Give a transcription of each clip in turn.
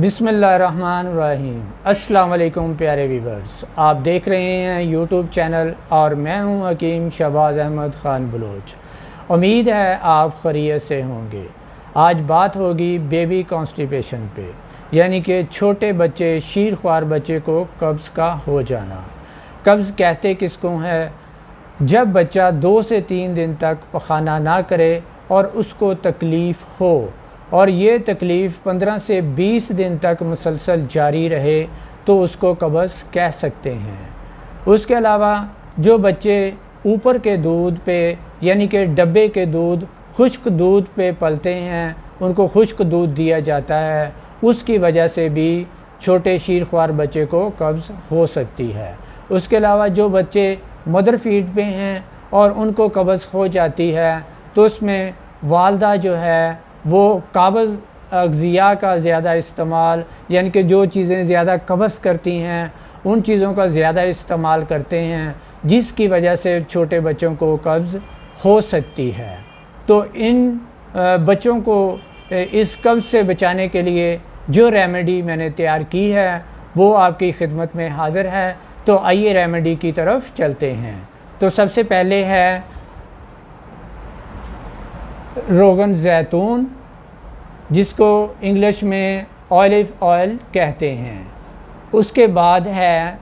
बिस्मिल्लाहिर्रहमानिर्रहीम। अस्सलाम वालेकुम प्यारे व्यूअर्स, आप देख रहे हैं यूट्यूब चैनल और मैं हूं हकीम शहबाज अहमद ख़ान बलोच। उम्मीद है आप खैरियत से होंगे। आज बात होगी बेबी कॉन्स्टिपेशन पे, यानी कि छोटे बच्चे, शीर ख्वार बच्चे को कब्ज़ का हो जाना। कब्ज़ कहते किसको है? जब बच्चा 2 से 3 दिन तक पखाना ना करे और उसको तकलीफ़ हो और ये तकलीफ़ 15 से 20 दिन तक मुसलसल जारी रहे तो उसको कब्ज़ कह सकते हैं। उसके अलावा जो बच्चे ऊपर के दूध पे, यानी कि डब्बे के दूध, खुश्क दूध पे पलते हैं, उनको खुश्क दूध दिया जाता है, उसकी वजह से भी छोटे शीर ख्वार बच्चे को कब्ज़ हो सकती है। उसके अलावा जो बच्चे मदर फीड पे हैं और उनको कब्ज़ हो जाती है तो उसमें वालदा जो है वो काबज़ अग़ज़िया का ज़्यादा इस्तेमाल, यानी कि जो चीज़ें ज़्यादा कब्ज़ करती हैं उन चीज़ों का ज़्यादा इस्तेमाल करते हैं, जिसकी वजह से छोटे बच्चों को कब्ज़ हो सकती है। तो इन बच्चों को इस कब्ज़ से बचाने के लिए जो रेमेडी मैंने तैयार की है वो आपकी खिदमत में हाज़िर है। तो आइए रेमेडी की तरफ चलते हैं। तो सबसे पहले है रोगन ज़ैतून, जिसको इंग्लिश में ऑलिव ऑयल कहते हैं। उसके बाद है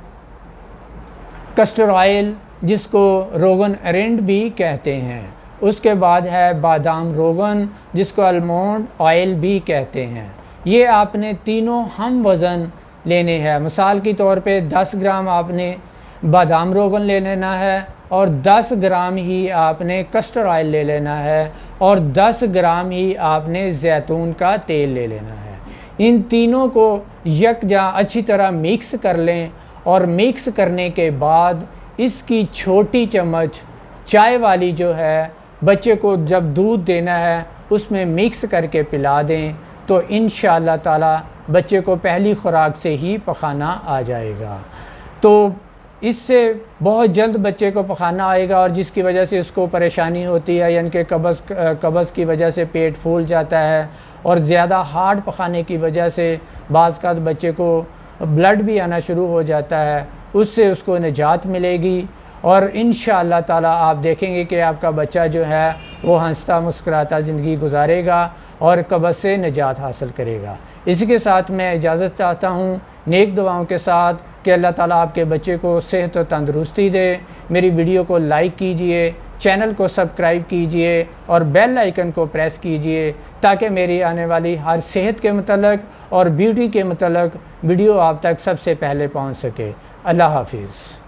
कस्टर ऑयल, जिसको रोगन अरेंड भी कहते हैं। उसके बाद है बादाम रोगन, जिसको आलमंड ऑयल भी कहते हैं। ये आपने तीनों हम वज़न लेने हैं। मिसाल के तौर पे 10 ग्राम आपने बादाम रोगन ले लेना है और 10 ग्राम ही आपने कस्टर ऑयल ले लेना है और 10 ग्राम ही आपने ज़ैतून का तेल ले लेना है। इन तीनों को यकजा अच्छी तरह मिक्स कर लें और मिक्स करने के बाद इसकी छोटी चम्मच चाय वाली जो है बच्चे को जब दूध देना है उसमें मिक्स करके पिला दें तो इंशाअल्लाह ताला बच्चे को पहली खुराक से ही पखाना आ जाएगा। तो इससे बहुत जल्द बच्चे को पखाना आएगा और जिसकी वजह से उसको परेशानी होती है, यानी कि कब्ज़ की वजह से पेट फूल जाता है और ज़्यादा हार्ड पखाने की वजह से बाज़ का बच्चे को ब्लड भी आना शुरू हो जाता है, उससे उसको निजात मिलेगी और इंशाअल्लाह ताला आप देखेंगे कि आपका बच्चा जो है वो हंसता मुस्कुराता ज़िंदगी गुजारेगा और कब्ज़ से निजात हासिल करेगा। इसी के साथ मैं इजाज़त चाहता हूँ नेक दुआओं के साथ कि अल्लाह ताला आपके बच्चे को सेहत और तंदुरुस्ती दे। मेरी वीडियो को लाइक कीजिए, चैनल को सब्सक्राइब कीजिए और बेल आइकन को प्रेस कीजिए ताकि मेरी आने वाली हर सेहत के मतलब और ब्यूटी के मतलब वीडियो आप तक सबसे पहले पहुँच सके। अल्लाह हाफिज़।